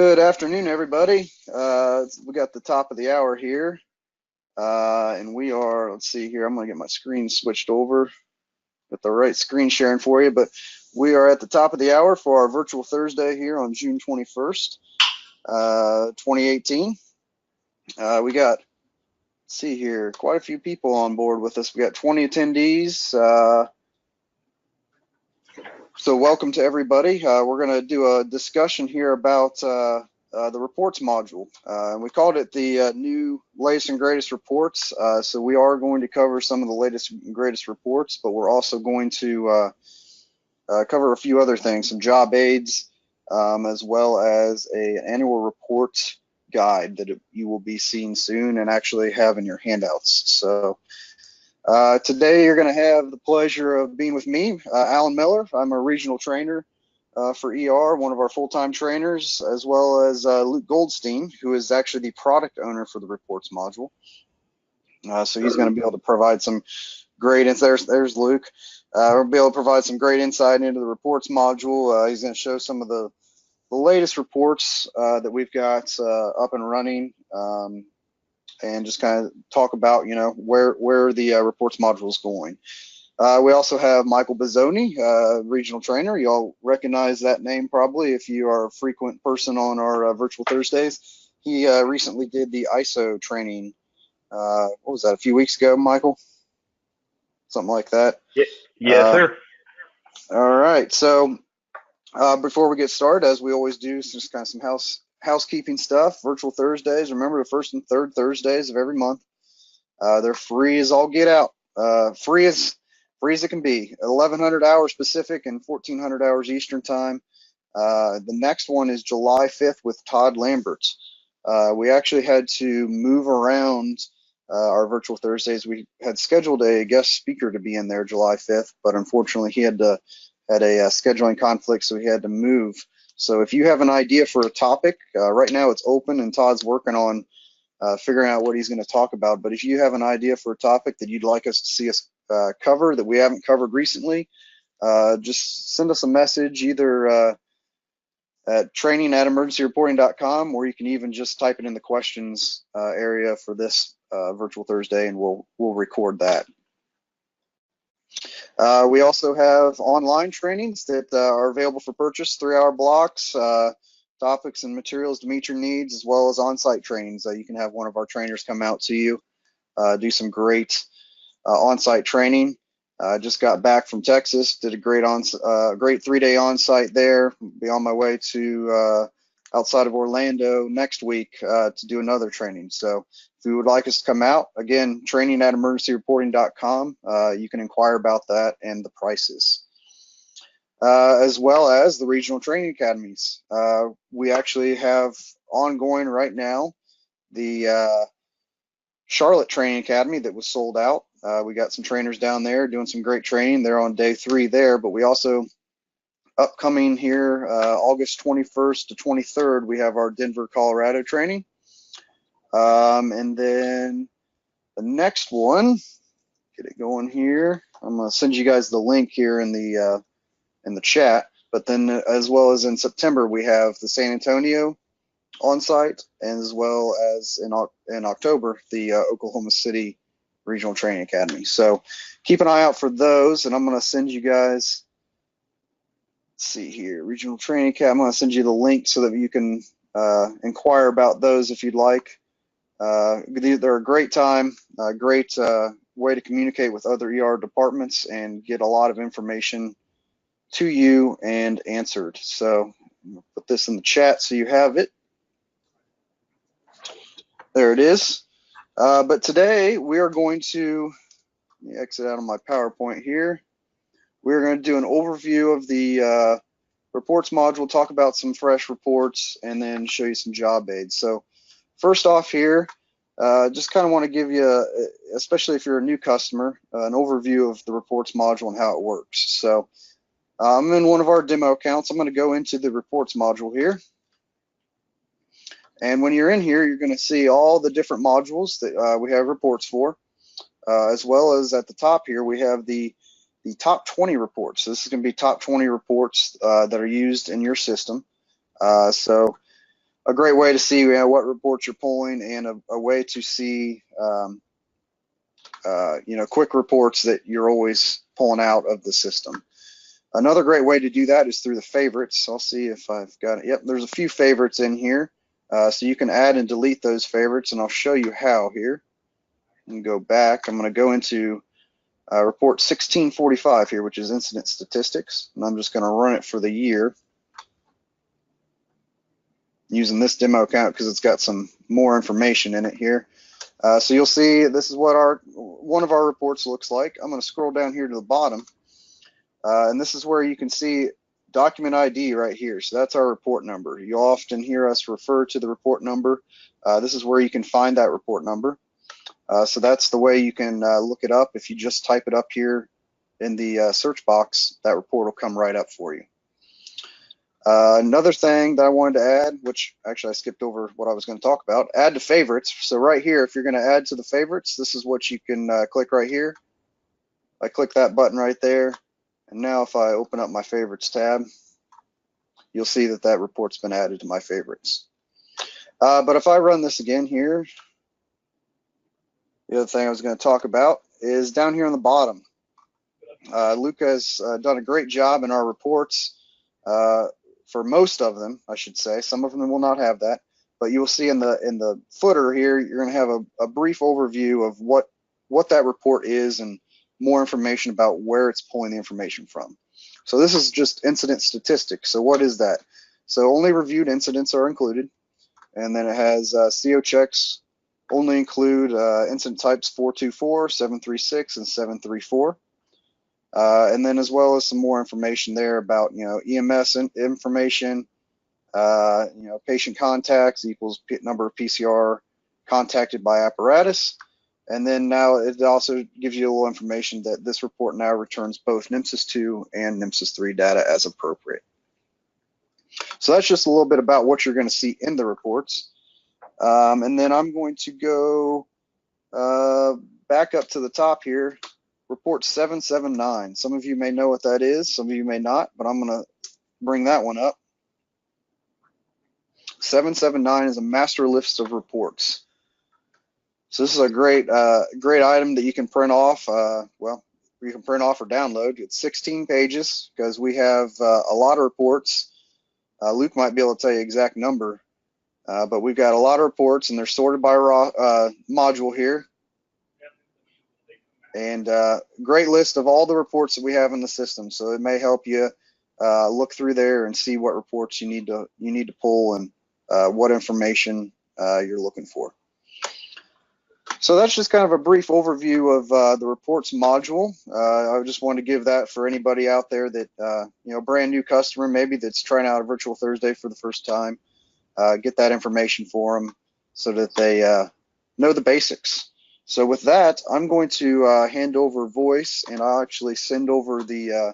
Good afternoon, everybody. We got the top of the hour here, and we are, let's see here, I'm going to get my screen switched over with the right screen sharing for you, but we are at the top of the hour for our virtual Thursday here on June 21st, 2018. We got, let's see here, quite a few people on board with us. We got 20 attendees. So welcome to everybody. We're going to do a discussion here about the reports module. We called it the new latest and greatest reports. So we are going to cover some of the latest and greatest reports, but we're also going to cover a few other things, some job aids, as well as an annual report guide that you will be seeing soon and actually have in your handouts. So today you're going to have the pleasure of being with me, Alan Miller. I'm a regional trainer for ER, one of our full-time trainers, as well as Luke Goldstein, who is actually the product owner for the reports module. So he's going to be able to provide some great insight. There's Luke. We'll be able to provide some great insight into the reports module. He's going to show some of the latest reports that we've got up and running. And just kind of talk about, where the reports module is going. We also have Michael Bizzoni, regional trainer. You all recognize that name probably if you are a frequent person on our virtual Thursdays. He recently did the ISO training. What was that, a few weeks ago, Michael? Something like that. Yes, sir. All right. So before we get started, as we always do, just kind of some housekeeping stuff. Virtual Thursdays, remember, the first and third Thursdays of every month. They're free as all get out. Free as it can be. 1,100 hours Pacific and 1,400 hours Eastern time. The next one is July 5th with Todd Lambert. We actually had to move around our virtual Thursdays. We had scheduled a guest speaker to be in there July 5th, but unfortunately he had a scheduling conflict, so he had to move. So if you have an idea for a topic, right now it's open and Todd's working on figuring out what he's going to talk about. But if you have an idea for a topic that you'd like us to see us cover that we haven't covered recently, just send us a message either at training@emergencyreporting.com, or you can even just type it in the questions area for this virtual Thursday, and we'll record that. We also have online trainings that are available for purchase, 3-hour blocks, topics and materials to meet your needs, as well as on-site trainings. You can have one of our trainers come out to you, do some great on-site training. Just got back from Texas, did a great 3-day on-site there. Be on my way to outside of Orlando next week to do another training. So if you would like us to come out, again, training@emergencyreporting.com. You can inquire about that and the prices, as well as the regional training academies. We actually have ongoing right now the Charlotte Training Academy that was sold out. We got some trainers down there doing some great training. They're on day 3 there, but we also, upcoming here, August 21st to 23rd, we have our Denver, Colorado training. And then the next one, get it going here. I'm going to send you guys the link here in the chat. But then, as well as in September, we have the San Antonio on-site, and as well as in October, the Oklahoma City Regional Training Academy. So keep an eye out for those, and I'm going to send you guys, let's see here, Regional Training Academy. I'm going to send you the link so that you can inquire about those if you'd like. They're a great time, a great way to communicate with other ER departments and get a lot of information to you and answered. So I'm going to put this in the chat so you have it. There it is. But today we are going to, let me exit out of my PowerPoint here. We're going to do an overview of the reports module, talk about some fresh reports, and then show you some job aids. So first off here, just kind of want to give you, especially if you're a new customer, an overview of the reports module and how it works. So I'm in one of our demo accounts. I'm going to go into the reports module here. And when you're in here, you're going to see all the different modules that we have reports for, as well as at the top here, we have the top 20 reports. So this is going to be top 20 reports that are used in your system. So a great way to see what reports you're pulling, and a way to see quick reports that you're always pulling out of the system. Another great way to do that is through the favorites. I'll see if I've got it. Yep, there's a few favorites in here. So you can add and delete those favorites, and I'll show you how here. And go back. I'm going to go into report 1645 here, which is incident statistics, and I'm just going to run it for the year using this demo account because it's got some more information in it here. So you'll see this is what one of our reports looks like. I'm going to scroll down here to the bottom, and this is where you can see document ID right here. So that's our report number. You'll often hear us refer to the report number. This is where you can find that report number. So that's the way you can look it up. If you just type it up here in the search box, that report will come right up for you. Another thing that I wanted to add, which actually I skipped over what I was going to talk about, add to favorites. So right here, if you're going to add to the favorites, this is what you can click right here. I click that button right there. And now if I open up my favorites tab, you'll see that that report's been added to my favorites. But if I run this again here, the other thing I was going to talk about is down here on the bottom. Luca has done a great job in our reports for most of them, I should say. Some of them will not have that, but you will see in the footer here, you're going to have a brief overview of what that report is and more information about where it's pulling the information from. So this is just incident statistics. So what is that? So only reviewed incidents are included, and then it has CO checks only include incident types 424, 736, and 734. And then as well as some more information there about EMS information, patient contacts equals number of PCR contacted by apparatus. And then now it also gives you a little information that this report now returns both NMSIS 2 and NMSIS 3 data as appropriate. So that's just a little bit about what you're going to see in the reports. And then I'm going to go back up to the top here, report 779. Some of you may know what that is, some of you may not, but I'm going to bring that one up. 779 is a master list of reports. So this is a great item that you can print off. Well, you can print off or download. It's 16 pages because we have a lot of reports. Luke might be able to tell you exact number, but we've got a lot of reports and they're sorted by module here. And great list of all the reports that we have in the system. So it may help you look through there and see what reports you need to pull and what information you're looking for. So that's just kind of a brief overview of the reports module. I just wanted to give that for anybody out there that, brand new customer maybe that's trying out a Virtual Thursday for the first time. Get that information for them so that they know the basics. So with that, I'm going to hand over voice, and I'll actually send over the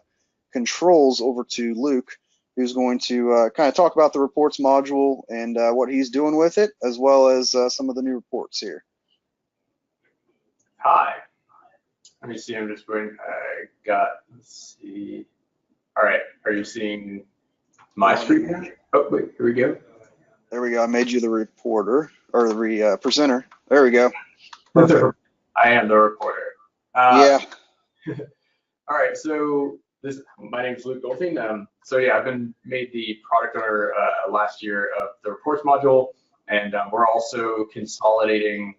controls over to Luke, who's going to kind of talk about the reports module and what he's doing with it, as well as some of the new reports here. Hi. Let me see. I'm just waiting. Let's see. All right. Are you seeing my screen now? Oh, wait. Here we go. There we go. I made you the reporter or the presenter. There we go. Perfect. I am the reporter. Yeah. All right. So my name is Luke Goldstein. So yeah, I've been made the product owner last year of the reports module, and we're also consolidating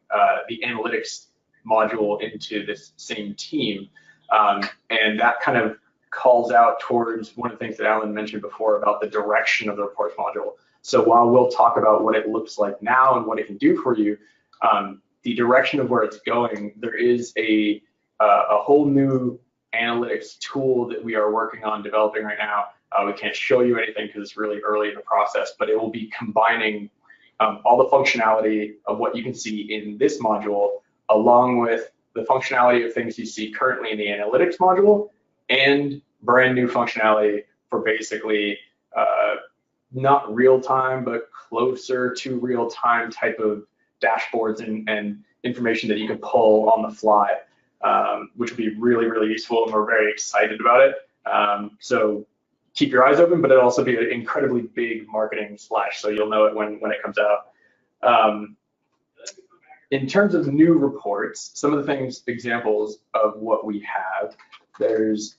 the analytics module into this same team, and that kind of calls out towards one of the things that Alan mentioned before about the direction of the reports module. So while we'll talk about what it looks like now and what it can do for you, the direction of where it's going, there is a whole new analytics tool that we are working on developing right now. We can't show you anything because it's really early in the process, but it will be combining all the functionality of what you can see in this module along with the functionality of things you see currently in the analytics module and brand new functionality for basically not real time, but closer to real time type of dashboards and information that you can pull on the fly, which would be really, really useful, and we're very excited about it. So keep your eyes open, but it'll also be an incredibly big marketing splash, so you'll know it when it comes out. In terms of new reports, some of the things, examples of what we have, there's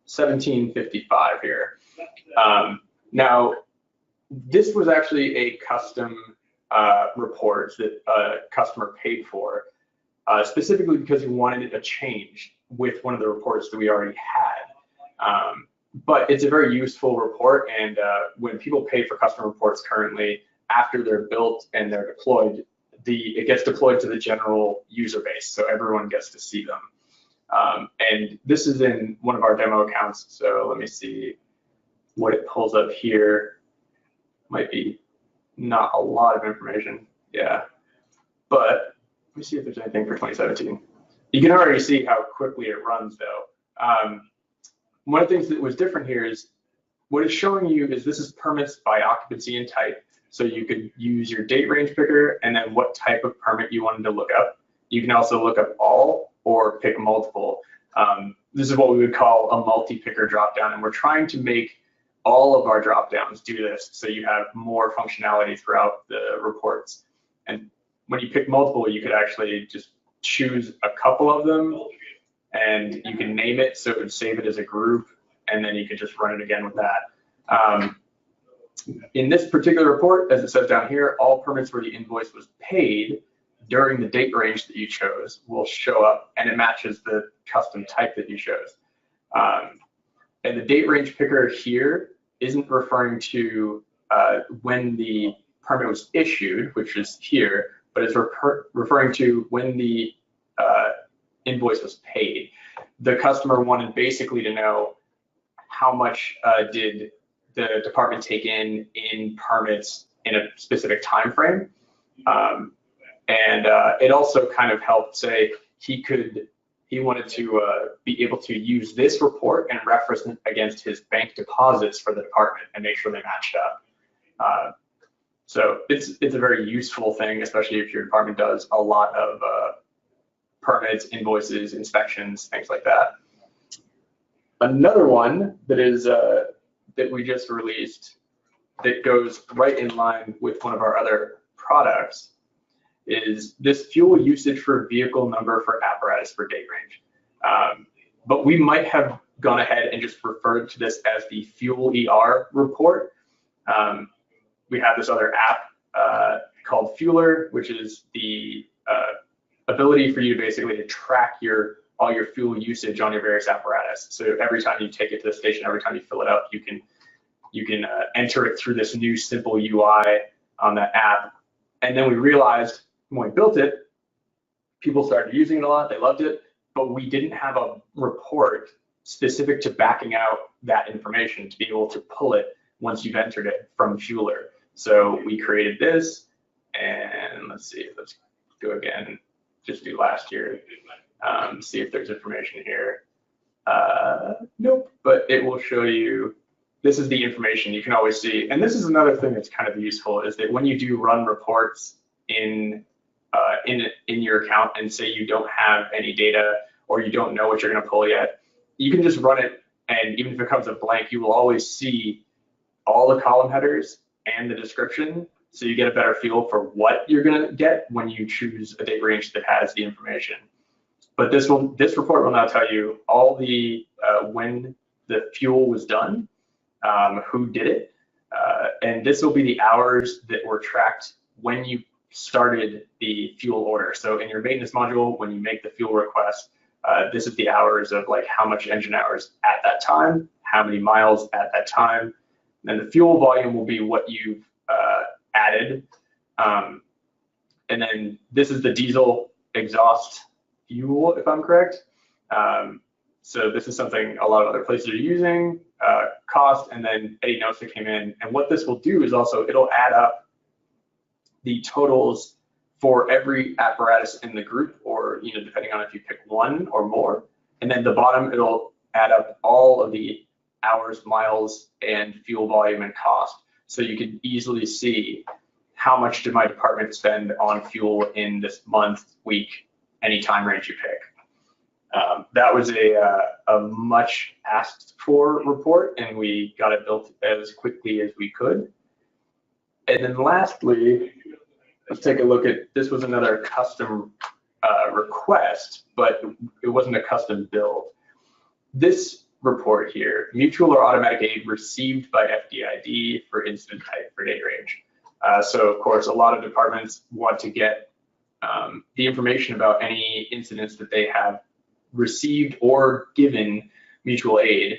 1755 here. Now, this was actually a custom report that a customer paid for, specifically because he wanted a change with one of the reports that we already had. But it's a very useful report, and when people pay for custom reports currently, after they're built and they're deployed, it gets deployed to the general user base, so everyone gets to see them. And this is in one of our demo accounts, so let me see what it pulls up here. Might be not a lot of information, yeah. But let me see if there's anything for 2017. You can already see how quickly it runs, though. One of the things that was different here is what it's showing you is this is permits by occupancy and type. So you could use your date range picker and then what type of permit you wanted to look up. You can also look up all or pick multiple. This is what we would call a multi-picker dropdown, and we're trying to make all of our dropdowns do this so you have more functionality throughout the reports. And when you pick multiple, you could actually just choose a couple of them, and you can name it so it would save it as a group, and then you could just run it again with that. In this particular report, as it says down here, all permits where the invoice was paid during the date range that you chose will show up, and it matches the custom type that you chose. And the date range picker here isn't referring to when the permit was issued, which is here, but it's referring to when the invoice was paid. The customer wanted basically to know how much did the department take in permits in a specific time frame. And it also kind of helped say he wanted to be able to use this report and reference it against his bank deposits for the department and make sure they matched up. So it's a very useful thing, especially if your department does a lot of permits, invoices, inspections, things like that. Another one that is that we just released that goes right in line with one of our other products is this fuel usage for vehicle number for apparatus for date range. But we might have gone ahead and just referred to this as the Fuel ER report. We have this other app called Fueler, which is the ability for you basically to track all your fuel usage on your various apparatus. So every time you take it to the station, every time you fill it up, you can enter it through this new simple UI on that app. And then we realized when we built it, people started using it a lot, they loved it, but we didn't have a report specific to backing out that information to be able to pull it once you've entered it from Fueler. So we created this, and let's see, let's go again, just do last year, see if there's information here. Nope, but it will show you, this is the information you can always see. And this is another thing that's kind of useful is that when you do run reports in your account and say you don't have any data or you don't know what you're going to pull yet, you can just run it, and even if it comes up blank, you will always see all the column headers and the description, so you get a better feel for what you're going to get when you choose a date range that has the information. But this report will now tell you all the when the fuel was done, who did it, and this will be the hours that were tracked when you started the fuel order. So in your maintenance module, when you make the fuel request, this is the hours of like how much engine hours at that time, how many miles at that time, and the fuel volume will be what you've added. And then this is the diesel exhaust fuel, if I'm correct. So this is something a lot of other places are using, cost, and then any notes that came in. And what this will do is also, it'll add up the totals for every apparatus in the group, or depending on if you pick one or more. And then the bottom, it'll add up all of the hours, miles, and fuel volume and cost. So you can easily see how much did my department spend on fuel in this month, week, any time range you pick. That was a much asked for report, and we got it built as quickly as we could. And then lastly, let's take a look at, this was another custom request, but it wasn't a custom build. This report here, mutual or automatic aid received by FDID for incident type for date range. So of course, a lot of departments want to get the information about any incidents that they have received or given mutual aid.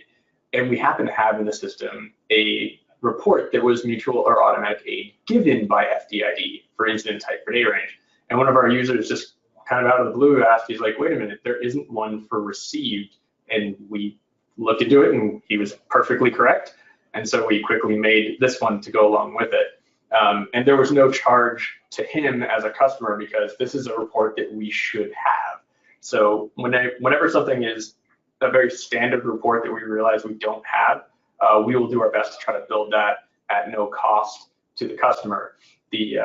And we happen to have in the system a report that was mutual or automatic aid given by FDID for incident type for date range. And one of our users just kind of out of the blue asked, he's like, wait a minute, there isn't one for received. And we looked into it and he was perfectly correct. And so we quickly made this one to go along with it. And there was no charge to him as a customer because this is a report that we should have. So whenever something is a very standard report that we realize we don't have, we will do our best to try to build that at no cost to the customer. The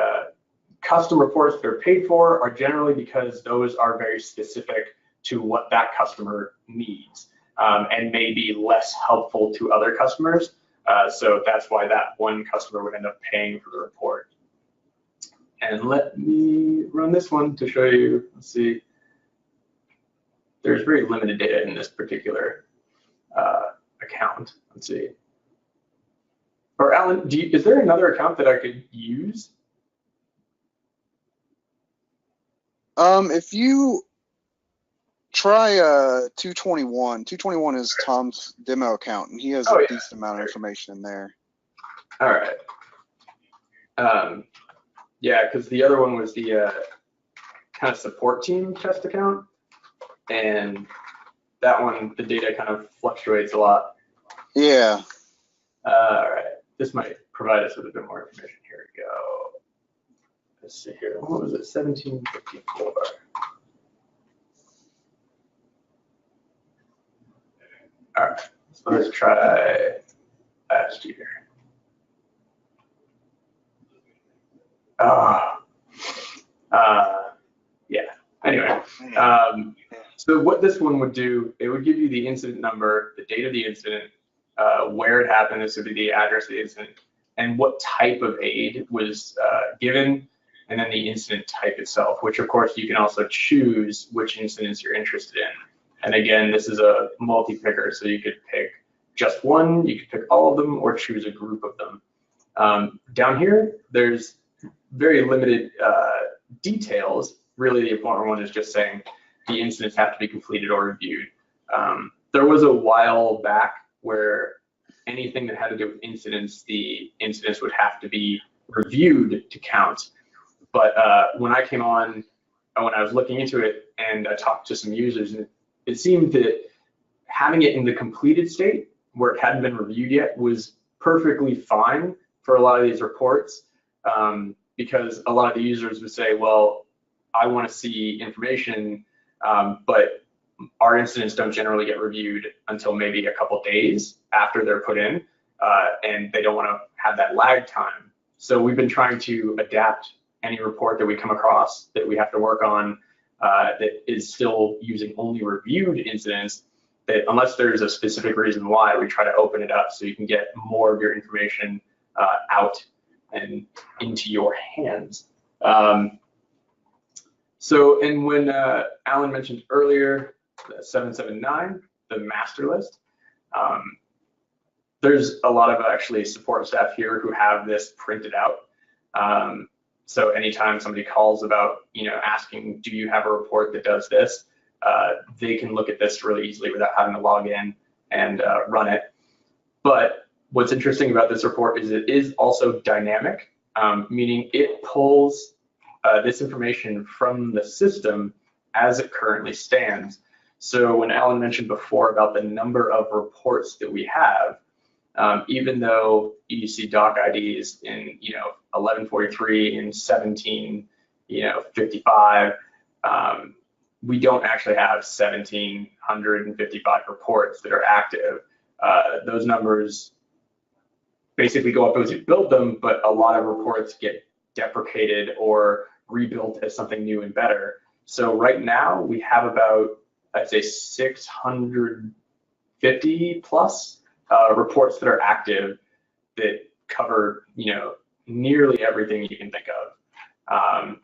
custom reports that are paid for are generally because those are very specific to what that customer needs and may be less helpful to other customers. So that's why that one customer would end up paying for the report. And let me run this one to show you, let's see. There's very limited data in this particular account. Let's see. Or Alan, is there another account that I could use? If you try 221. 221 is Tom's demo account, and he has a decent amount of information in there. All right. Yeah, because the other one was the kind of support team test account, and that one, the data kind of fluctuates a lot. Yeah. All right. This might provide us with a bit more information. Here we go. Let's see here. What was it? 1754. All right, so let's try last year. Yeah, anyway. So what this one would do, it would give you the incident number, the date of the incident, where it happened, this would be the address of the incident, and what type of aid was given, and then the incident type itself, which of course you can also choose which incidents you're interested in. And again, this is a multi-picker, so you could pick just one, you could pick all of them, or choose a group of them. Down here, there's very limited details. Really, the important one is just saying the incidents have to be completed or reviewed. There was a while back where anything that had to do with incidents, the incidents would have to be reviewed to count. But when I came on, when I was looking into it and I talked to some users, it seemed that having it in the completed state where it hadn't been reviewed yet was perfectly fine for a lot of these reports, because a lot of the users would say, well, I want to see information, but our incidents don't generally get reviewed until maybe a couple days after they're put in, and they don't want to have that lag time. So we've been trying to adapt any report that we come across that we have to work on that is still using only reviewed incidents, that unless there's a specific reason why, we try to open it up so you can get more of your information out and into your hands. So, and when Alan mentioned earlier, the 779, the master list, there's a lot of actually support staff here who have this printed out. So anytime somebody calls about, asking, do you have a report that does this? They can look at this really easily without having to log in and run it. But what's interesting about this report is it is also dynamic, meaning it pulls this information from the system as it currently stands. So when Alan mentioned before about the number of reports that we have, even though you see doc IDs in 1143 and 1755, we don't actually have 1,755 reports that are active. Those numbers basically go up as you build them, but a lot of reports get deprecated or rebuilt as something new and better. So right now we have about I'd say 650 plus reports that are active that cover, nearly everything you can think of.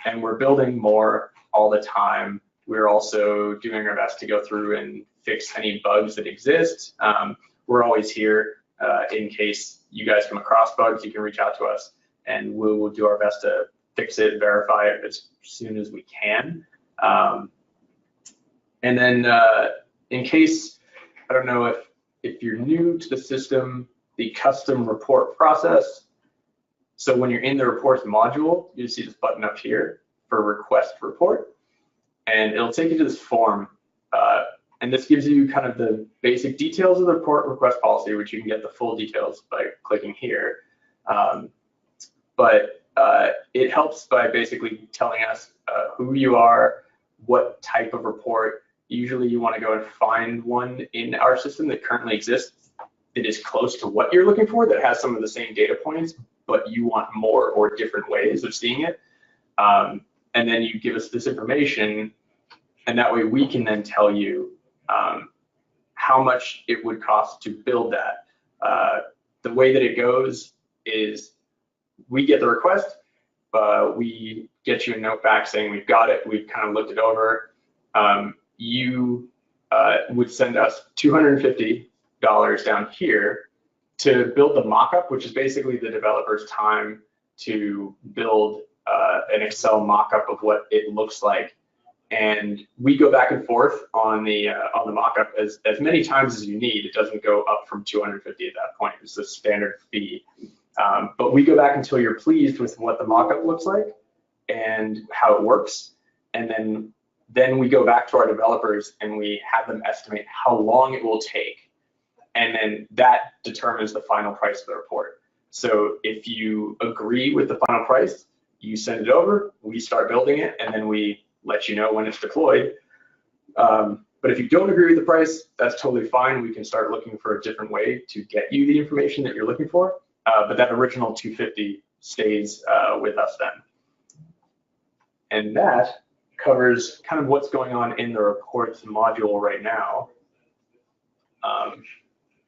And we're building more all the time. We're also doing our best to go through and fix any bugs that exist. We're always here in case you guys come across bugs. You can reach out to us, and we will do our best to fix it, verify it as soon as we can. And then in case, I don't know if you're new to the system, the custom report process. So when you're in the reports module, you see this button up here for request report, and it'll take you to this form. And this gives you kind of the basic details of the report request policy, which you can get the full details by clicking here. But it helps by basically telling us who you are, what type of report. Usually you want to go and find one in our system that currently exists that is close to what you're looking for, that has some of the same data points, but you want more or different ways of seeing it. And then you give us this information, and that way we can then tell you how much it would cost to build that. The way that it goes is we get the request, we get you a note back saying we've got it, we've kind of looked it over. You would send us $250 down here to build the mockup, which is basically the developer's time to build an Excel mockup of what it looks like. And we go back and forth on the mockup as many times as you need. It doesn't go up from 250 at that point. It's a standard fee. But we go back until you're pleased with what the mockup looks like and how it works. And then we go back to our developers and we have them estimate how long it will take. And then that determines the final price of the report. So if you agree with the final price, you send it over, we start building it, and then we let you know when it's deployed. But if you don't agree with the price, that's totally fine. We can start looking for a different way to get you the information that you're looking for. But that original 250 stays with us then. And that covers kind of what's going on in the reports module right now.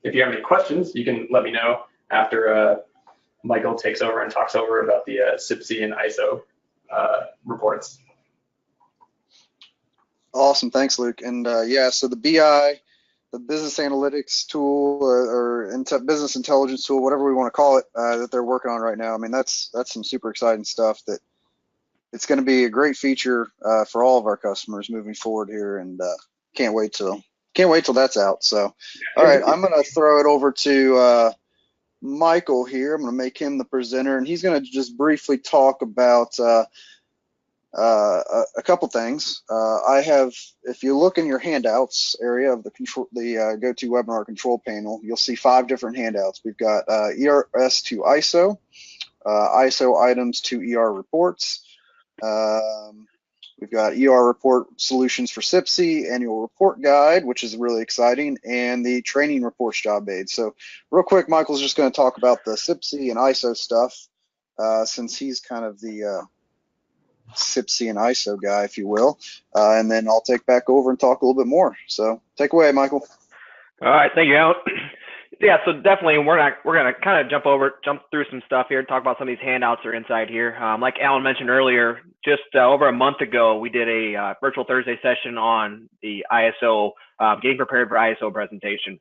If you have any questions, you can let me know after Michael takes over and talks over about the CPC and ISO reports. Awesome, thanks, Luke. And yeah, so the BI, the business analytics tool or business intelligence tool, whatever we want to call it, that they're working on right now. I mean, that's some super exciting stuff that it's going to be a great feature for all of our customers moving forward here, and can't wait till that's out. So, all right, I'm going to throw it over to Michael here. I'm going to make him the presenter, and he's going to just briefly talk about a couple things. I have, if you look in your handouts area of the GoToWebinar control panel, you'll see 5 different handouts. We've got ERS to ISO, ISO items to ER reports. We've got ER report solutions for CPC, annual report guide, which is really exciting, and the training reports job aid. So real quick, Michael's just going to talk about the CPC and ISO stuff, since he's kind of the CPC and ISO guy, if you will, and then I'll take back over and talk a little bit more. So take away, Michael. All right, thank you, Alan. Yeah, so definitely we're gonna kind of jump through some stuff here and talk about some of these handouts that are inside here. Like Alan mentioned earlier, just over a month ago, we did a virtual Thursday session on the ISO, getting prepared for ISO presentation.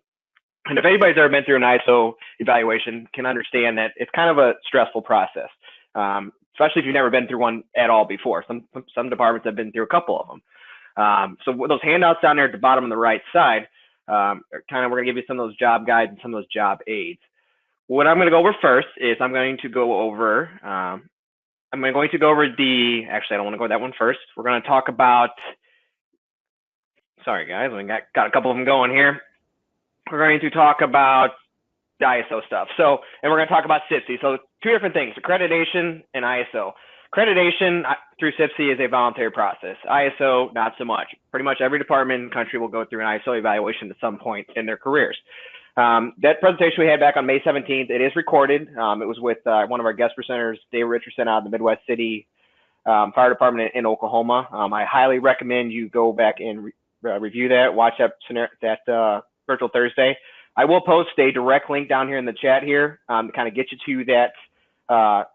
And if anybody's ever been through an ISO evaluation, can understand that it's kind of a stressful process, especially if you've never been through one at all before. Some departments have been through a couple of them. So with those handouts down there at the bottom on the right side, we're going to give you some of those job guides and some of those job aids. What I'm going to go over first is I'm going to go over actually, I don't want to go that one first. We're going to talk about, sorry guys, we got a couple of them going here. We're going to talk about the ISO stuff. So, and we're going to talk about CPC. So 2 different things, accreditation and ISO. Accreditation through CPC is a voluntary process. ISO, not so much. Pretty much every department in the country will go through an ISO evaluation at some point in their careers. That presentation we had back on May 17th, it is recorded. It was with one of our guest presenters, Dave Richardson, out of the Midwest City Fire Department in Oklahoma. I highly recommend you go back and review that, watch that Virtual Thursday. I will post a direct link down here in the chat here to kind of get you to that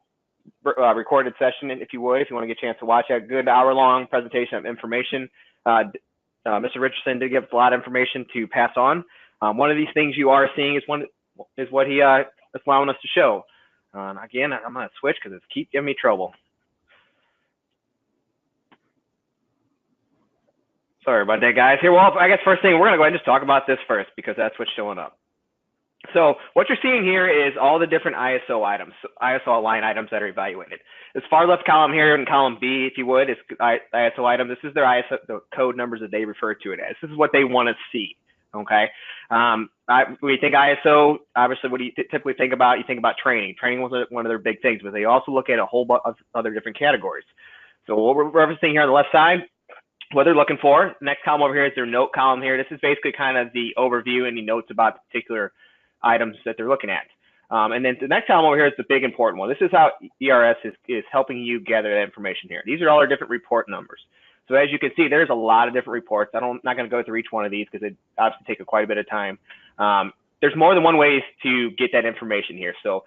recorded session, if you would, if you want to get a chance to watch that good hour-long presentation of information. Mr. Richardson did give us a lot of information to pass on. One of these things you are seeing is what he is allowing us to show. Again, I'm going to switch because it's keep giving me trouble. Sorry about that, guys. Here, well, I guess first thing, we're going to go ahead and just talk about this first because that's what's showing up. So what you're seeing here is all the different ISO items, ISO line items that are evaluated. This far left column here in column B, if you would, is ISO item. This is their ISO, the code numbers that they refer to it as. This is what they want to see. Okay. When you think ISO, obviously, what do you typically think about? You think about training. Training was one of their big things, but they also look at a whole bunch of other different categories. So what we're referencing here on the left side, what they're looking for. Next column over here is their note column here. This is basically kind of the overview and the notes about the particular items that they're looking at. And then the next column over here is the big important one. This is how ERS is helping you gather that information here. These are all our different report numbers. So as you can see, there's a lot of different reports. I'm not going to go through each one of these because it obviously take quite a bit of time. There's more than one ways to get that information here. So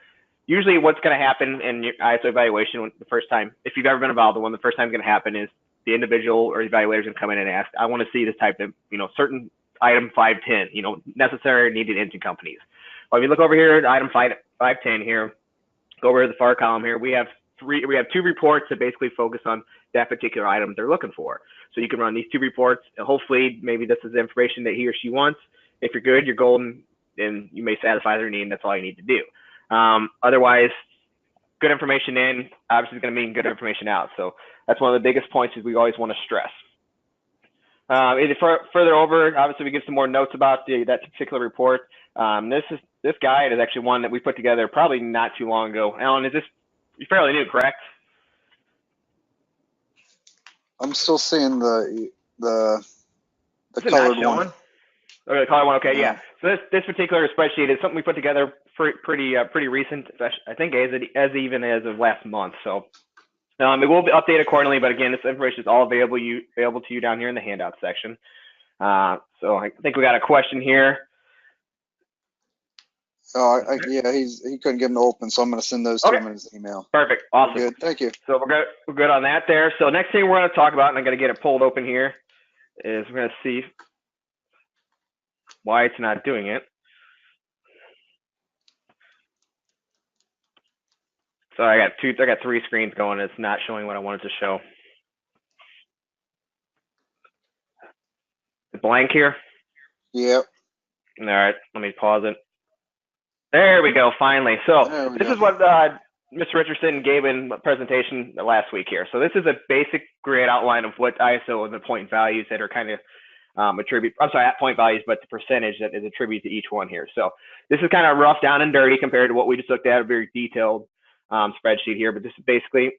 usually what's going to happen in your ISO evaluation the first time, if you've ever been involved in one, the first time it's going to happen is the individual or evaluator is going to come in and ask, I want to see this type of, certain item 510, necessary or needed into companies. Well, if you look over here at item 510 here, go over to the far column here, we have two reports that basically focus on that particular item they're looking for. So you can run these two reports, and hopefully maybe this is the information that he or she wants. If you're good, you're golden, and you may satisfy their need, and that's all you need to do. Otherwise, good information in obviously is going to mean good information out. So that's one of the biggest points is we always want to stress. Further over, obviously we give some more notes about that particular report. This guide is actually one that we put together probably not too long ago. Alan, you're fairly new, correct? I'm still seeing the colored one. Okay, the colored one. Okay, yeah. So this particular spreadsheet is something we put together pretty recent. I think as even as of last month. So it will be updated accordingly. But again, this information is all available to you down here in the handout section. So I think we got a question here. Oh, yeah, he couldn't get them to open, so I'm going to send those to him in his email. Perfect. Awesome. Good. Thank you. So we're good on that there. So next thing we're going to talk about, and I'm going to get it pulled open here, is we're going to see why it's not doing it. So I got three screens going. It's not showing what I wanted to show. Blank here. Yep. All right. Let me pause it. There we go, finally. So this is what Mr. Richardson gave in the presentation last week here. So this is a basic grid outline of what ISO and the point values that are kind of at point values, but the percentage that is attributed to each one here. So this is kind of rough down and dirty compared to what we just looked at, a very detailed spreadsheet here. But this is basically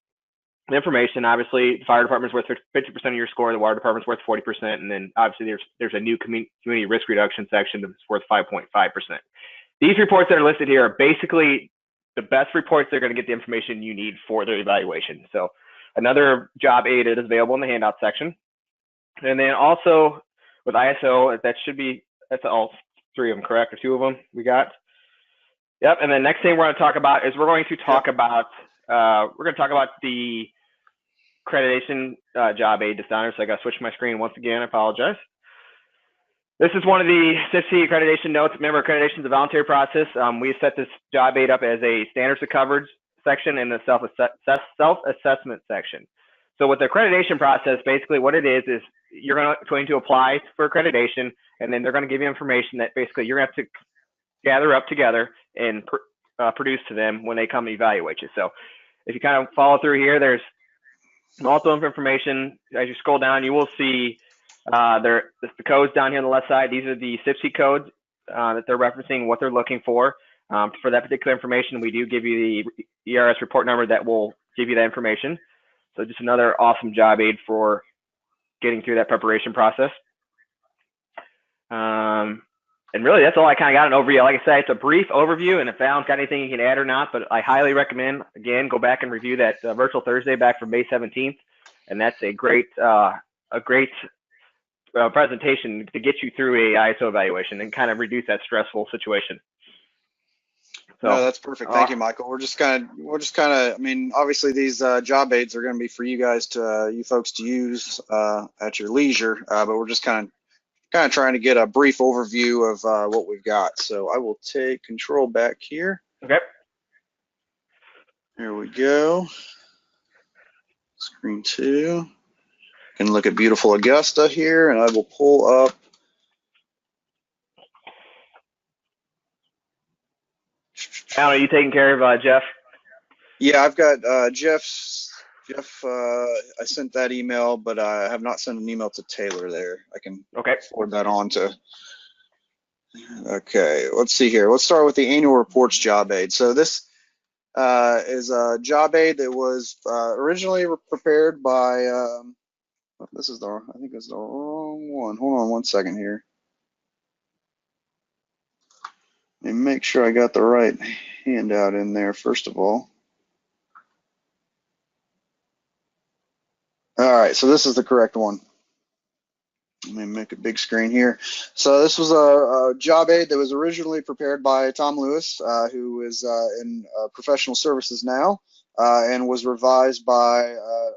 the information. Obviously, the fire department's worth 50% of your score, the water department's worth 40%, and then obviously there's a new community risk reduction section that's worth 5.5%. These reports that are listed here are basically the best reports that are going to get the information you need for their evaluation. So another job aid is available in the handout section. And then also with ISO, that's all three of them, correct? Or two of them we got? Yep. And then next thing we're going to talk about is we're going to talk about the accreditation job aid designers. So I got to switch my screen once again. I apologize. This is one of the CIFC accreditation notes. Remember, accreditation is a voluntary process. We set this job aid up as a standards of coverage section and the self-assessment section. So with the accreditation process, basically what it is you're going to apply for accreditation, and then they're going to give you information that basically you're going to have to gather up together and produce to them when they come evaluate you. So if you kind of follow through here, there's multiple information. As you scroll down, you will see the codes down here on the left side. These are the CIFC codes that they're referencing, what they're looking for. For that particular information, we do give you the ERS report number that will give you that information. So just another awesome job aid for getting through that preparation process. And really, that's all I kind of got an overview. Like I said, it's a brief overview, and if Alan's got anything you can add or not, but I highly recommend, again, go back and review that Virtual Thursday back from May 17th. And that's a great presentation to get you through a ISO evaluation and kind of reduce that stressful situation. So, no, that's perfect. Thank you, Michael. We're just kind of, I mean, obviously these job aids are going to be for you guys to, you folks to use at your leisure, but we're just kind of trying to get a brief overview of what we've got. So I will take control back here. Okay. There we go. Screen 2. Can look at beautiful Augusta here, and I will pull up. Alan, are you taking care of Jeff? Yeah, I've got Jeff. I sent that email, but I have not sent an email to Taylor there. I can forward that on to. Okay, let's see here. Let's start with the annual reports job aid. So this is a job aid that was originally prepared by. I think it's the wrong one. Hold on one second here. Let me make sure I got the right handout in there first of all. All right, so this is the correct one. Let me make a big screen here. So this was a job aid that was originally prepared by Tom Lewis, who is in professional services now, and was revised by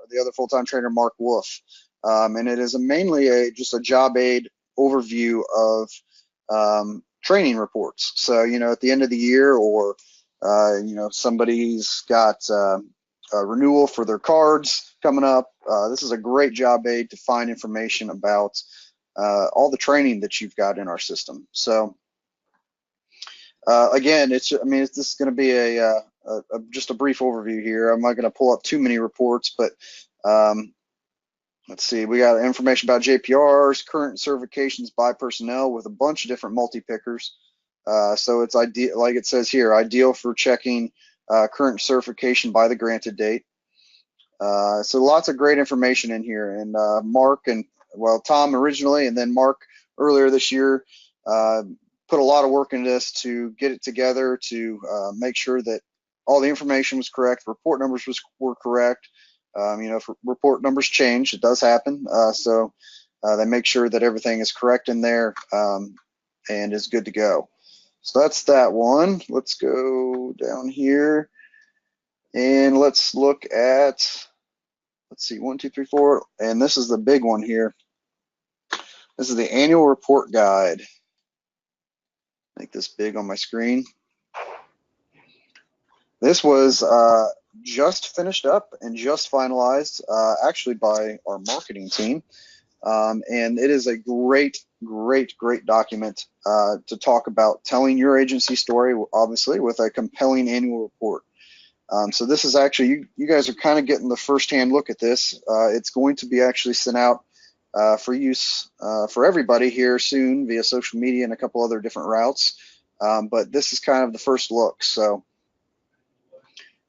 the other full-time trainer, Mark Wolf. And it is mainly just a job aid overview of training reports. So, you know, at the end of the year, or, you know, somebody's got a renewal for their cards coming up. This is a great job aid to find information about all the training that you've got in our system. So again, this is going to be just a brief overview here. I'm not going to pull up too many reports, but let's see. We got information about JPRs, current certifications by personnel with a bunch of different multi-pickers. So it's ideal, like it says here, ideal for checking current certification by the granted date. So lots of great information in here. And Tom originally, and then Mark earlier this year, put a lot of work into this to get it together to make sure that all the information was correct, report numbers were correct. You know, if report numbers change, it does happen. So they make sure that everything is correct in there and is good to go. So that's that one. Let's go down here and let's look at, let's see, 1, 2, 3, 4, and this is the big one here. This is the annual report guide. Make this big on my screen. This was just finished up and just finalized, actually by our marketing team. And it is a great document to talk about telling your agency story, obviously, with a compelling annual report. So this is actually, you guys are kind of getting the first-hand look at this. It's going to be actually sent out for use for everybody here soon via social media and a couple other different routes. But this is kind of the first look. So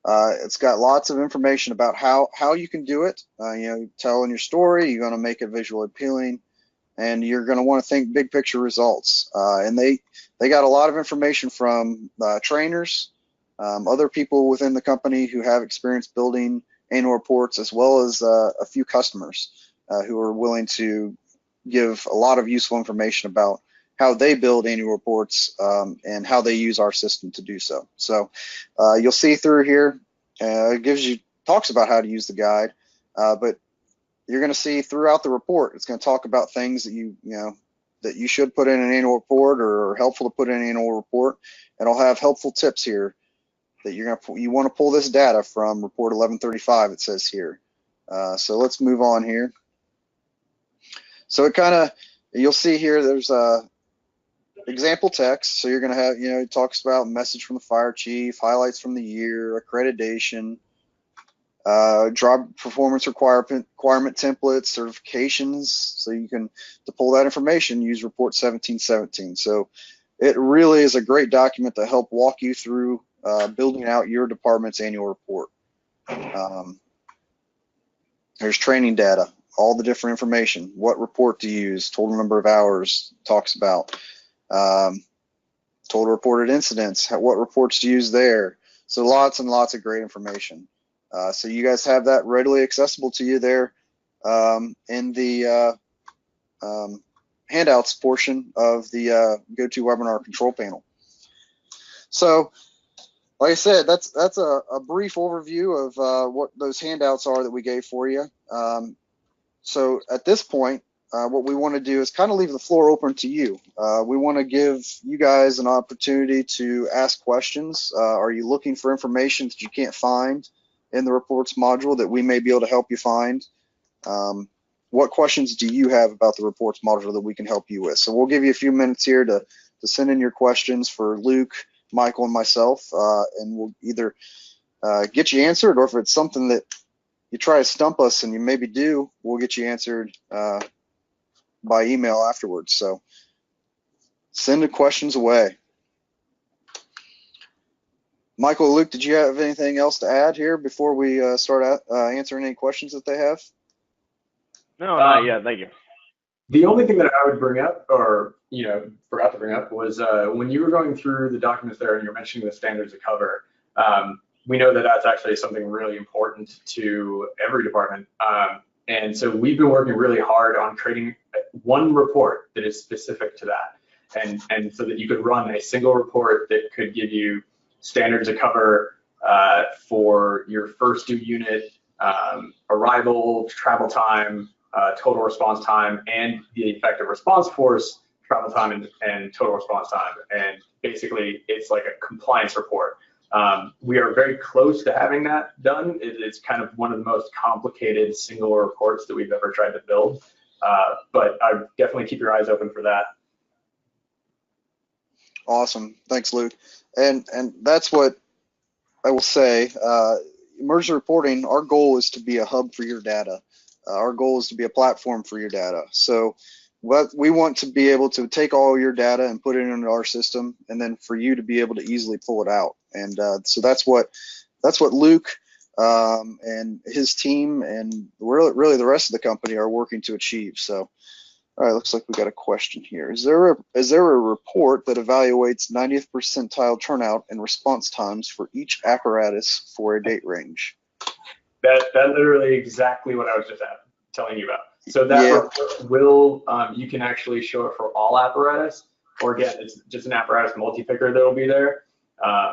it's got lots of information about how you can do it. You know, telling your story, you're going to make it visually appealing, and you're going to want to think big picture results. And they got a lot of information from trainers, other people within the company who have experience building annual reports, as well as a few customers who are willing to give a lot of useful information about how they build annual reports and how they use our system to do so. So you'll see through here, it talks about how to use the guide, but you're going to see throughout the report, it's going to talk about things that that you should put in an annual report or are helpful to put in an annual report. And I'll have helpful tips here that you want to pull this data from report 1135, it says here. So let's move on here. So you'll see here, there's example text. So you're going to have, it talks about message from the fire chief, highlights from the year, accreditation, job performance requirement templates, certifications. So to pull that information, use report 1717. So it really is a great document to help walk you through building out your department's annual report. There's training data, all the different information, what report to use, total number of hours, talks about total reported incidents, what reports to use there. So lots and lots of great information. So you guys have that readily accessible to you there in the handouts portion of the GoToWebinar control panel. So, like I said, that's a brief overview of what those handouts are that we gave for you. So at this point, what we want to do is kind of leave the floor open to you. We want to give you guys an opportunity to ask questions. Are you looking for information that you can't find in the reports module that we may be able to help you find? What questions do you have about the reports module that we can help you with? So we'll give you a few minutes here to send in your questions for Luke, Michael, and myself, and we'll either get you answered, or if it's something that you try to stump us and you maybe do, we'll get you answered by email afterwards. So send the questions away. Michael, Luke, did you have anything else to add here before we start answering any questions that they have? No, not yet. Thank you. The only thing that I would bring up, or forgot to bring up, was when you were going through the documents there and you're mentioning the standards of cover. We know that that's actually something really important to every department. And so we've been working really hard on creating one report that is specific to that. And so that you could run a single report that could give you standards of cover for your first due unit, arrival, travel time, total response time, and the effective response force, travel time and total response time. And basically, it's like a compliance report. We are very close to having that done. It's kind of one of the most complicated single reports that we've ever tried to build. But I definitely keep your eyes open for that. Awesome. Thanks, Luke. And that's what I will say. Emergency reporting, our goal is to be a hub for your data. Our goal is to be a platform for your data. So what we want to be able to take all your data and put it into our system, and then for you to be able to easily pull it out. And so that's what Luke and his team and really the rest of the company are working to achieve. So, all right, looks like we got a question here. Is there a report that evaluates 90th percentile turnout and response times for each apparatus for a date range? That literally exactly what I was just telling you about. So that report will, you can actually show it for all apparatus, or again, it's just an apparatus multi-picker that'll be there.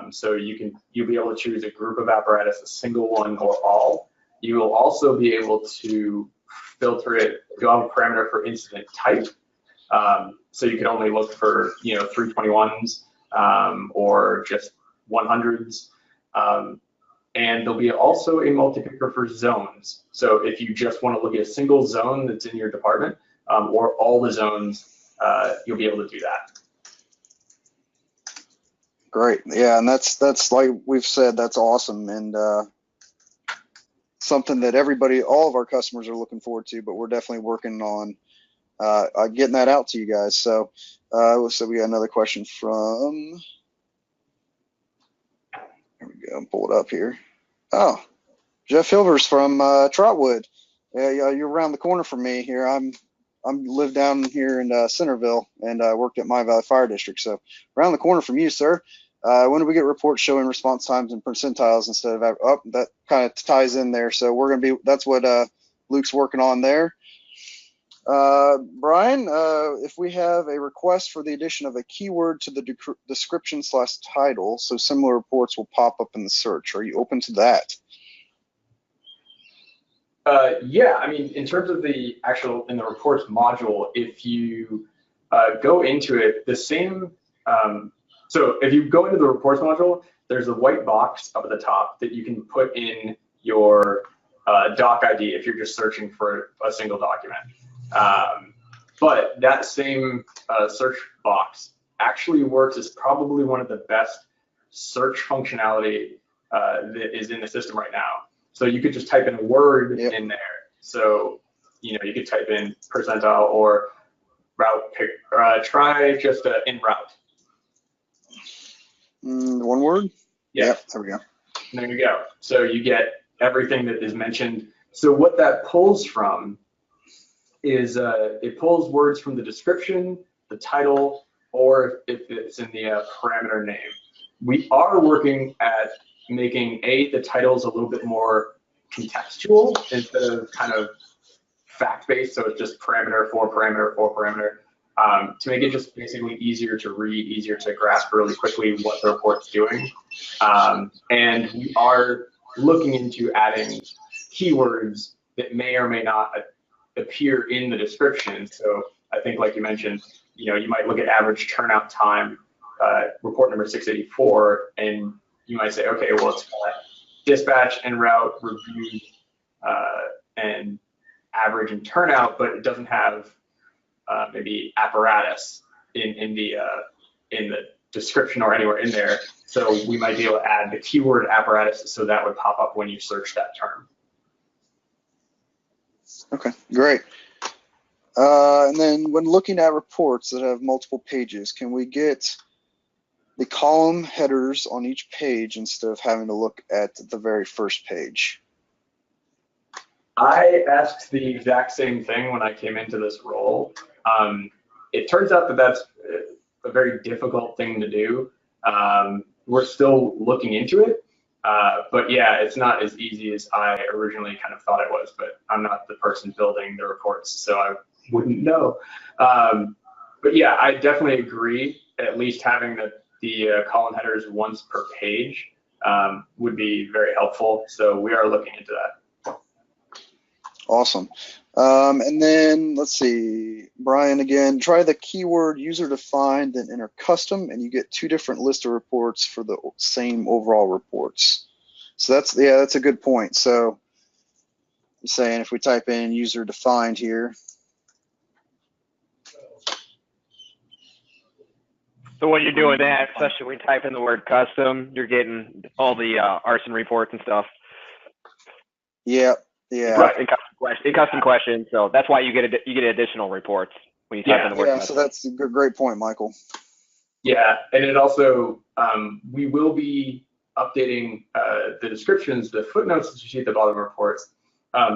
So you'll be able to choose a group of apparatus, a single one, or all. You will also be able to filter it. You'll have a parameter for incident type. So you can only look for 321s or just 100s. And there'll be also a multi-picker for zones. So if you just want to look at a single zone that's in your department, or all the zones, you'll be able to do that. Great. Yeah, and that's like we've said, that's awesome, and something that all of our customers are looking forward to, but we're definitely working on getting that out to you guys. So, so we got another question from, here we go, pull it up here. Oh, Jeff Hilvers from Trotwood. Yeah, you're around the corner from me here. I live down here in Centerville, and I worked at My Valley Fire District. So around the corner from you, sir. When do we get reports showing response times and percentiles instead of that kind of ties in there. So we're gonna be, that's what Luke's working on there. Brian, if we have a request for the addition of a keyword to the description/title, so similar reports will pop up in the search. Are you open to that? Yeah, I mean, in terms of the actual, in the reports module, if you go into it, the same, so if you go into the reports module, there's a white box up at the top that you can put in your doc ID if you're just searching for a single document. But that same search box actually works as probably one of the best search functionality that is in the system right now. So you could just type in a word in there. So, you could type in percentile or route pick, try just in route. One word? Yeah. Yep, there we go. There you go. So you get everything that is mentioned. So what that pulls from is it pulls words from the description, the title, or if it's in the parameter name. We are working at making the titles a little bit more contextual instead of kind of fact-based, so it's just parameter for parameter for parameter, to make it just basically easier to read, easier to grasp really quickly what the report's doing. And we are looking into adding keywords that may or may not appear in the description. So I think, like you mentioned, you might look at average turnout time, report number 684, and you might say, okay, well, it's got dispatch and route review and average and turnout, but it doesn't have maybe apparatus in the description or anywhere in there. So we might be able to add the keyword apparatus, so that would pop up when you search that term. Okay, great. And then when looking at reports that have multiple pages, can we get the column headers on each page instead of having to look at the very first page? I asked the exact same thing when I came into this role. It turns out that that's a very difficult thing to do. We're still looking into it, but yeah, it's not as easy as I originally kind of thought it was, but I'm not the person building the reports, so I wouldn't know. But yeah, I definitely agree. At least having the column headers once per page would be very helpful. So we are looking into that. Awesome. And then let's see, Brian, again, try the keyword user defined, then enter custom, and you get two different list of reports for the same overall reports. So that's a good point. So you're saying if we type in user defined here. So when you're doing that, especially when you type in the word custom, you're getting all the arson reports and stuff. Yeah. Yeah. Right. In custom questions. So that's why you get additional reports when you type in the word custom. So that's a great point, Michael. Yeah, and it also, we will be updating the descriptions, the footnotes that you see at the bottom of reports.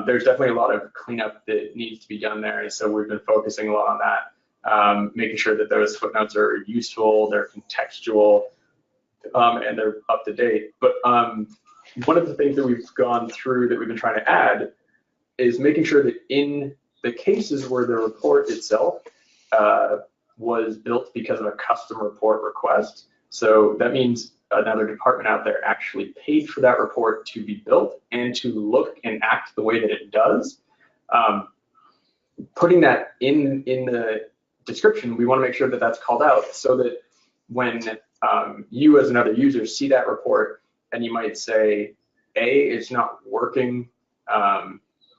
There's definitely a lot of cleanup that needs to be done there, and so we've been focusing a lot on that, making sure that those footnotes are useful, they're contextual, and they're up to date. But one of the things that we've gone through that we've been trying to add is making sure that in the cases where the report itself was built because of a custom report request. So that means another department out there actually paid for that report to be built and to look and act the way that it does. Putting that in the description, we want to make sure that that's called out so that when you as another user see that report and you might say, A, it's not working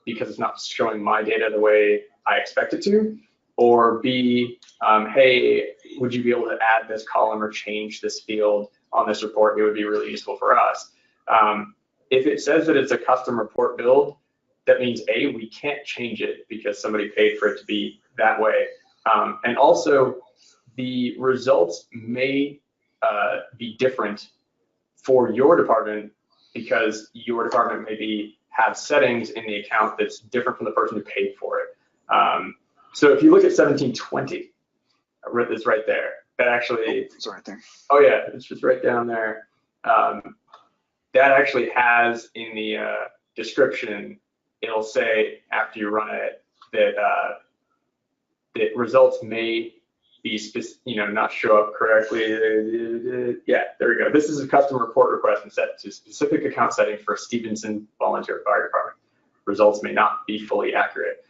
because it's not showing my data the way I expect it to, or B, hey, would you be able to add this column or change this field on this report? It would be really useful for us. If it says that it's a custom report build, that means A, we can't change it because somebody paid for it to be that way. And also, the results may be different for your department because your department maybe have settings in the account that's different from the person who paid for it. So if you look at 1720, it's right there. That actually, it's right there. Oh yeah, it's just right down there. That actually has in the description, it'll say after you run it that that results may be not show up correctly. Yeah, there we go. This is a custom report request and set to specific account settings for Stevenson Volunteer Fire Department. Results may not be fully accurate.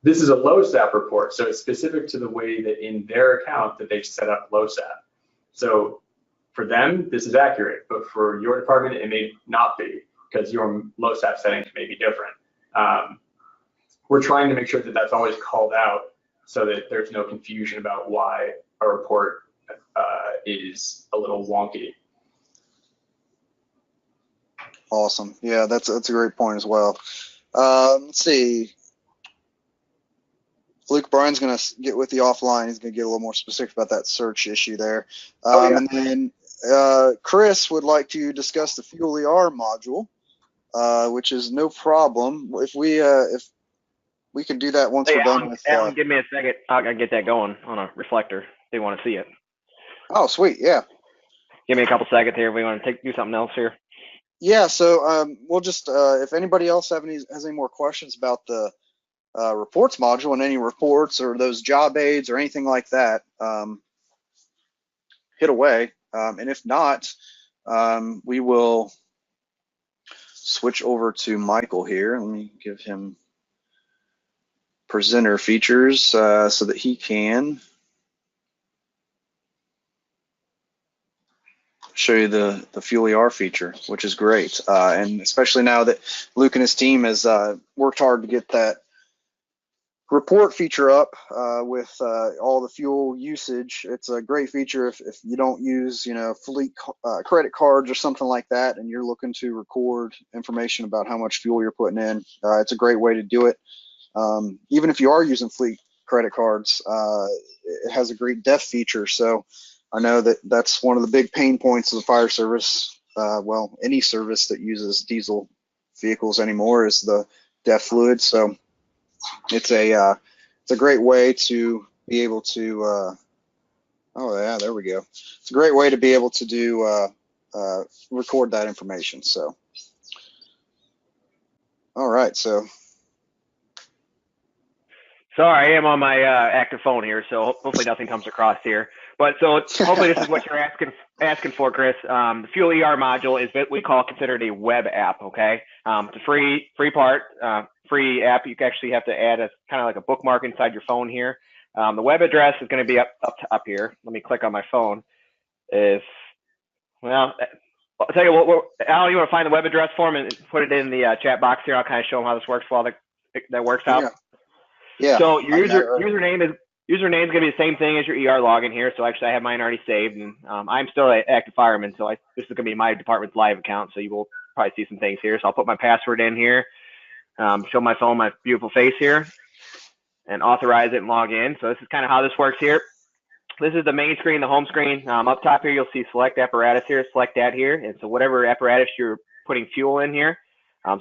This is a LOSAP report, so it's specific to the way that in their account that they've set up LOSAP. So for them, this is accurate, but for your department, it may not be because your LOSAP settings may be different. We're trying to make sure that that's always called out so that there's no confusion about why a report is a little wonky. Awesome. Yeah, that's a great point as well. Let's see. Luke, Brian's going to get with you offline. He's going to get a little more specific about that search issue there. And then Chris would like to discuss the Fuel ER module, which is no problem. If we can do that once we're done with. Alan, give me a second. I can get that going on a reflector. They want to see it. Oh, sweet. Yeah. Give me a couple seconds here. We want to do something else here. Yeah. So we'll just if anybody else has any more questions about the reports module and any reports or those job aids or anything like that, hit away. And if not, we will switch over to Michael here. Let me give him presenter features so that he can show you the Fuel ER feature, which is great. And especially now that Luke and his team has worked hard to get that report feature up with all the fuel usage. It's a great feature if you don't use, fleet credit cards or something like that, and you're looking to record information about how much fuel you're putting in. It's a great way to do it. Even if you are using fleet credit cards, it has a great def feature. So I know that that's one of the big pain points of the fire service. Well, any service that uses diesel vehicles anymore is the def fluid. So it's a great way to be able to. Oh yeah, there we go. It's a great way to be able to do record that information. So, all right, so. Sorry, I am on my active phone here, so hopefully nothing comes across here. But so hopefully this is what you're asking for, Chris. The Fuel ER module is what we call considered a web app. Okay, it's a free part, free app. You actually have to add a kind of like a bookmark inside your phone here. The web address is going to be up here. Let me click on my phone. Well, I'll tell you what, Al, you want to find the web address for him and put it in the chat box here. I'll kind of show him how this works while that works out. Yeah. So your username is going to be the same thing as your ER login here. So actually, I have mine already saved, and I'm still an active fireman, so this is going to be my department's live account. So you will probably see some things here. So I'll put my password in here, show my phone my beautiful face here, and authorize it and log in. So this is kind of how this works here. This is the main screen, the home screen. Up top here, you'll see select apparatus here. Select that here, and so whatever apparatus you're putting fuel in here,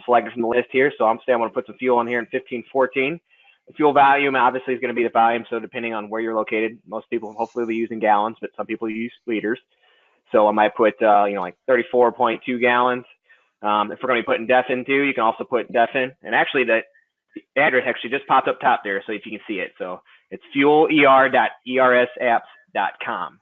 select it from the list here. So I'm saying I'm going to put some fuel in here in 1514. The fuel volume obviously is going to be the volume, so depending on where you're located, most people hopefully will be using gallons, but some people use liters. So I might put, like 34.2 gallons. If we're going to be putting DEF in too, you can also put DEF in. And actually, the address actually just popped up top there, so if you can see it. So it's fueler.ersapps.com.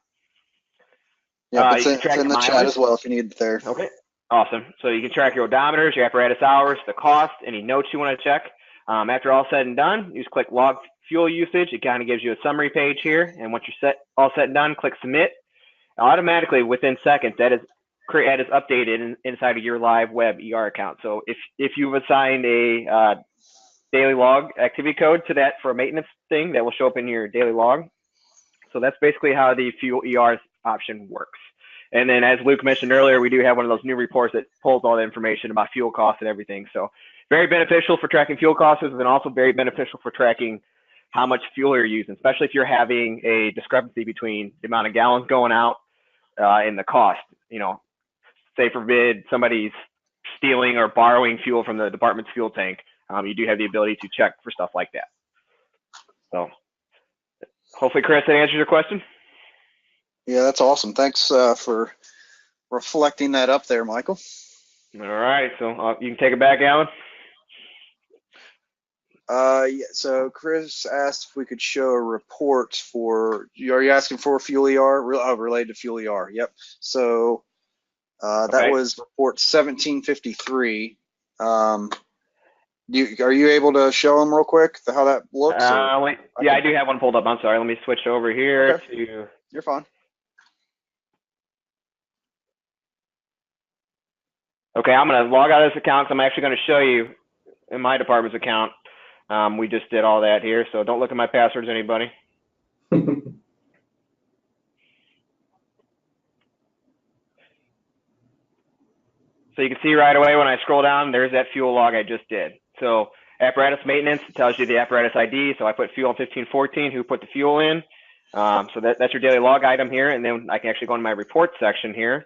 Yeah, it's in the chat as well if you need it there. Okay, awesome. So you can track your odometers, your apparatus hours, the cost, any notes you want to check. After all said and done, you just click log fuel usage. It kind of gives you a summary page here. And once you're all set and done, click submit. Automatically, within seconds, that is updated inside of your live web ER account. So if you've assigned a daily log activity code to that for a maintenance thing, that will show up in your daily log. So that's basically how the Fuel ER option works. And then as Luke mentioned earlier, we do have one of those new reports that pulls all the information about fuel costs and everything. So very beneficial for tracking fuel costs, and also very beneficial for tracking how much fuel you're using, especially if you're having a discrepancy between the amount of gallons going out and the cost. Say forbid somebody's stealing or borrowing fuel from the department's fuel tank. You do have the ability to check for stuff like that. So hopefully, Chris, that answers your question. Yeah, that's awesome. Thanks for reflecting that up there, Michael. All right, so you can take it back, Alan. Yeah, so Chris asked if we could show a report for, are you asking for Fuel ER? Related to Fuel ER, yep. So that was report 1753. Are you able to show them real quick how that looks? Yeah, I do have one pulled up. I'm sorry. Let me switch over here to. You're fine. Okay, I'm going to log out of this account. I'm actually going to show you in my department's account. We just did all that here, so don't look at my passwords, anybody. So you can see right away when I scroll down, there's that fuel log I just did. So apparatus maintenance tells you the apparatus ID. So I put fuel in 1514, who put the fuel in. So that's your daily log item here. And then I can actually go into my report section here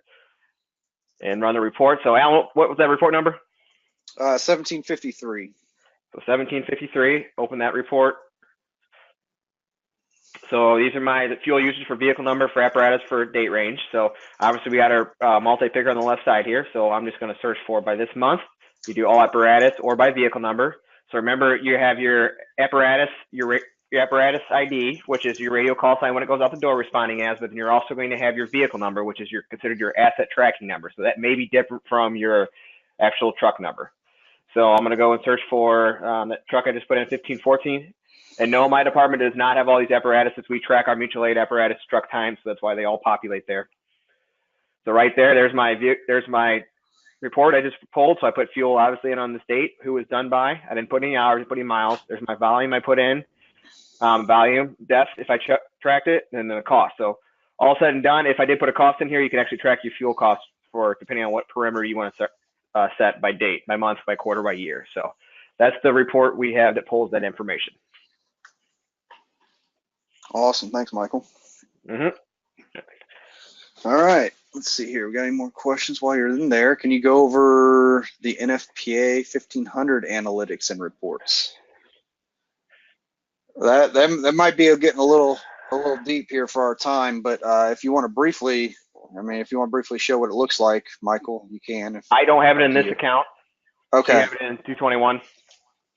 and run the report. So Alan, what was that report number? 1753. So 1753, open that report. So these are my fuel usage for vehicle number, for apparatus, for date range. So obviously we got our multi-picker on the left side here. So I'm just going to search for by this month. You do all apparatus or by vehicle number. So remember, you have your apparatus, your apparatus ID, which is your radio call sign when it goes out the door responding as, but then you're also going to have your vehicle number, which is considered your asset tracking number. So that may be different from your actual truck number. So I'm going to go and search for that truck I just put in, 1514. And no, my department does not have all these apparatuses. We track our mutual aid apparatus truck time, so that's why they all populate there. So right there, there's my report I just pulled. So I put fuel obviously in on the state, who was done by. I didn't put any hours, I put any miles. There's my volume I put in, volume, depth if I tracked it, and then the cost. So all said and done, if I did put a cost in here, you can actually track your fuel costs for depending on what perimeter you want to set by date, by month, by quarter, by year. So that's the report we have that pulls that information. Awesome. Thanks, Michael. Mm-hmm. All right. Let's see here. We got any more questions while you're in there? Can you go over the NFPA 1500 analytics and reports? That might be getting a little deep here for our time, but if you want to briefly, show what it looks like, Michael, you can. I don't have it in this account. Okay. Do you have it in 221?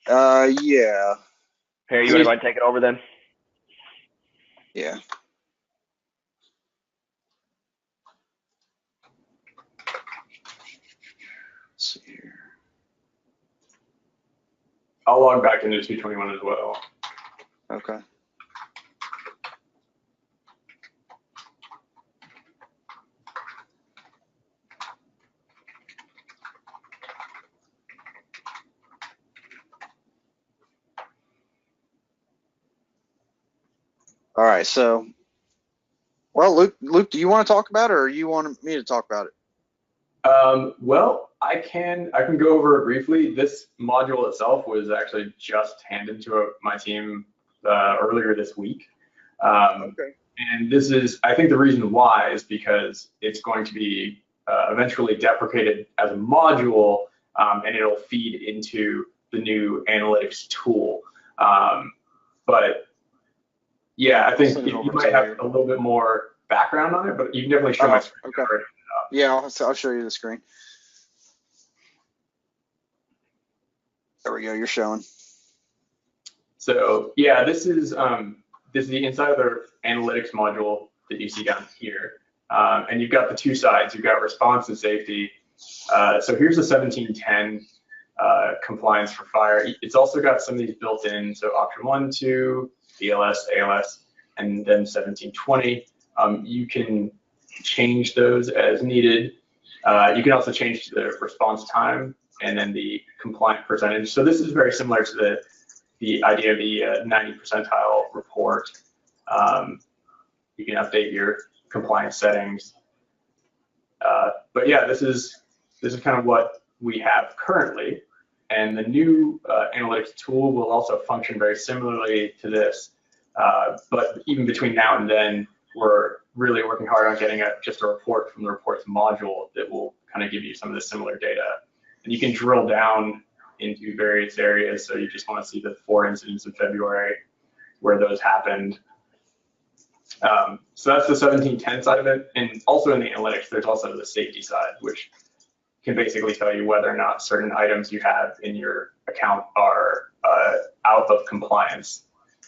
Yeah. Here, you want to go ahead and take it over then? Yeah. Let's see here. I'll log back into 221 as well. Okay. All right, so, well, Luke, do you want to talk about it, or you want me to talk about it? Well, I can go over it briefly. This module itself was actually just handed to my team earlier this week. Okay. And this is, I think the reason why is because it's going to be eventually deprecated as a module, and it'll feed into the new analytics tool. But yeah, I think you might have a little bit more background on it, but you can definitely show my screen. Okay. Yeah, I'll show you the screen. There we go. You're showing. So yeah, this is the inside of the analytics module that you see down here, and you've got the two sides. You've got response and safety. So here's the 1710 compliance for fire. It's also got some of these built in. So option 1, 2, BLS, ALS, and then 1720. You can change those as needed. You can also change the response time and then the compliant percentage. So this is very similar to the idea of the 90 percentile report. You can update your compliance settings. But yeah, this is kind of what we have currently. And the new analytics tool will also function very similarly to this. But even between now and then, we're really working hard on getting just a report from the reports module that will kind of give you some of the similar data. And you can drill down into various areas. So you just want to see the 4 incidents in February, where those happened. So that's the 1710 side of it. And also in the analytics, there's also the safety side, which can basically tell you whether or not certain items you have in your account are out of compliance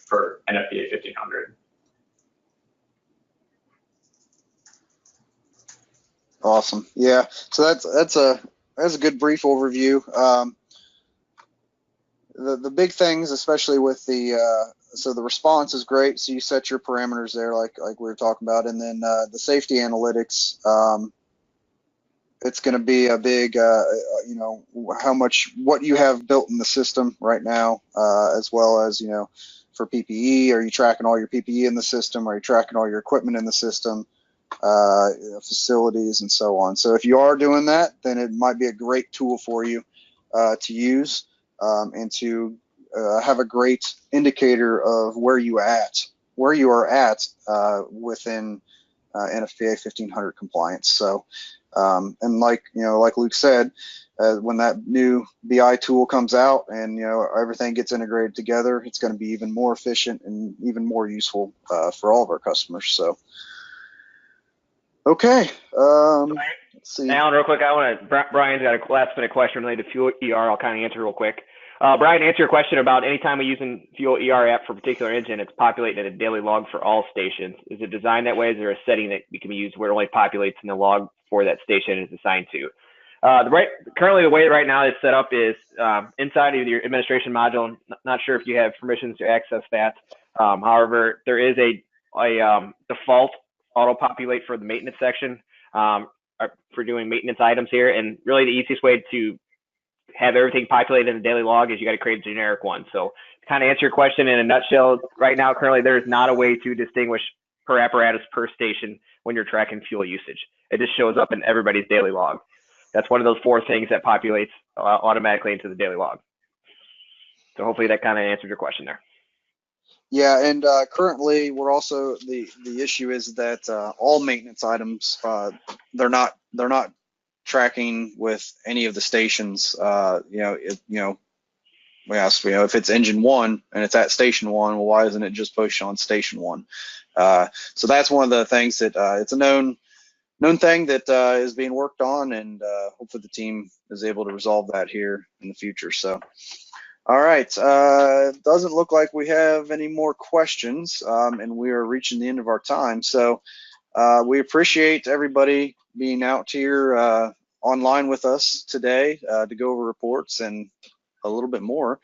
for NFPA 1500. Awesome. Yeah. So that's a good brief overview. The big things, especially with so the response is great. So you set your parameters there, like we were talking about, and then the safety analytics. It's going to be a big, what you have built in the system right now, as well as, for PPE. Are you tracking all your PPE in the system? Are you tracking all your equipment in the system? Facilities and so on. So if you are doing that, then it might be a great tool for you to use and to have a great indicator of where you are at within NFPA 1500 compliance. So and like Luke said, when that new BI tool comes out and everything gets integrated together, it's going to be even more efficient and even more useful for all of our customers. So. Okay. Let's see. Alan, real quick, Brian's got a last minute question related to fuel ER. I'll kind of answer real quick. Brian, to answer your question about anytime we use a fuel ER app for a particular engine, it's populated a daily log for all stations. Is it designed that way? Is there a setting that can be used where it only populates in the log for that station is assigned to? Currently, the way right now it's set up is inside of your administration module. Not sure if you have permissions to access that. However, there is a default auto populate for the maintenance section for doing maintenance items here. And really, the easiest way to have everything populated in the daily log is you got to create a generic one. So to kind of answer your question in a nutshell, right now, currently, there is not a way to distinguish per apparatus per station when you're tracking fuel usage. It just shows up in everybody's daily log. That's one of those 4 things that populates automatically into the daily log. So hopefully that kind of answered your question there. Yeah, and currently we're also the issue is that all maintenance items they're not tracking with any of the stations. We asked, if it's engine 1 and it's at station 1, well, why isn't it just pushed on station 1? So that's one of the things that it's a known thing that is being worked on, and hopefully the team is able to resolve that here in the future. So, all right, doesn't look like we have any more questions, and we are reaching the end of our time. So we appreciate everybody being out here online with us today to go over reports and a little bit more.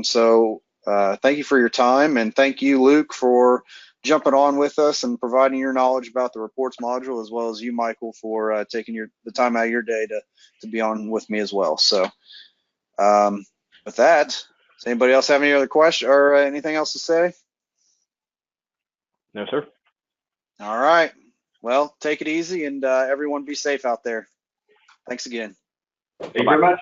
So thank you for your time, and thank you, Luke, for jumping on with us and providing your knowledge about the reports module, as well as you, Michael, for taking the time out of your day to be on with me as well. So with that, does anybody else have any other question or anything else to say? No, sir. All right. Well, take it easy, and everyone be safe out there. Thanks again. Thank you very much.